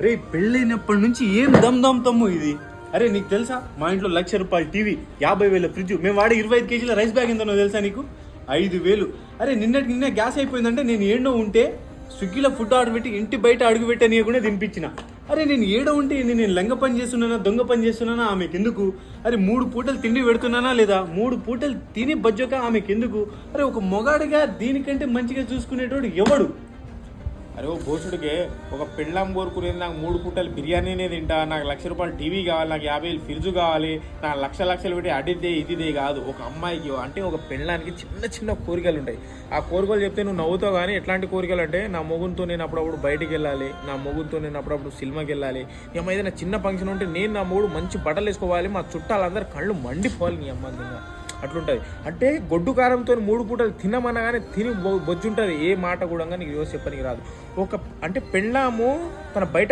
అరే పెళ్ళైనప్పటి నుంచి ఏం దమ్ దమ్ తమ్ము ఇది. అరే నీకు తెలుసా, మా ఇంట్లో ₹1,00,000 టీవీ, 50,000 ఫ్రిడ్జ్, మేము వాడే 25 కేజీల రైస్ బ్యాగ్ ఎంతనో తెలుసా నీకు? 5,000. అరే నిన్నే గ్యాస్ అయిపోయిందంటే నేను ఏడో ఉంటే స్విగ్గీలో ఫుడ్ ఆర్డర్ పెట్టి ఇంటి బయట అడుగు పెట్టని కూడా తినిపించిన. అరే నేను ఏడో ఉంటే నేను లంగ పని చేస్తున్నానా, దొంగ పని చేస్తున్నానా ఆమెకి ఎందుకు? అరే 3 పూటలు తిండి పెడుతున్నానా లేదా? 3 పూటలు తిని బజ్జోక ఆమెకి ఎందుకు? అరే ఒక మొగాడిగా దీనికంటే మంచిగా చూసుకునేటోడు ఎవడు? అరే ఓ భోషుడికే ఒక పెళ్ళాం కోరుకునేది నాకు 3 పూటలు బిర్యానీనే తింటా, నాకు ₹1,00,000 టీవీ కావాలి, నాకు 50,000 ఫ్రిడ్జ్ కావాలి, నాకు లక్షలు పెట్టి అడిదే ఇదిదే కాదు. ఒక అమ్మాయికి అంటే ఒక పెళ్ళానికి చిన్న చిన్న కోరికలు ఉంటాయి. ఆ కోరికలు చెప్తే నువ్వు నవ్వుతావు. కానీ ఎట్లాంటి కోరికలు అంటే, నా మొగుంతో నేను అప్పుడప్పుడు బయటికి వెళ్ళాలి, నా మొగుంతో నేను అప్పుడప్పుడు సినిమాకి వెళ్ళాలి, నీ అమ్మ ఏదైనా చిన్న ఫంక్షన్ ఉంటే నేను నా మొగుడు మంచి బట్టలు వేసుకోవాలి, మా చుట్టాలందరూ కళ్ళు మండిపోవాలి నీ అమ్మ. అట్లుంటుంది. అంటే గొడ్డు కారంతో 3 పూటలు తినమనగానే తిని బొజ్జుంటుంది. ఏ మాట కూడా నీకు యోసి చెప్పనికి రాదు. అంటే పెళ్ళాము తన బయట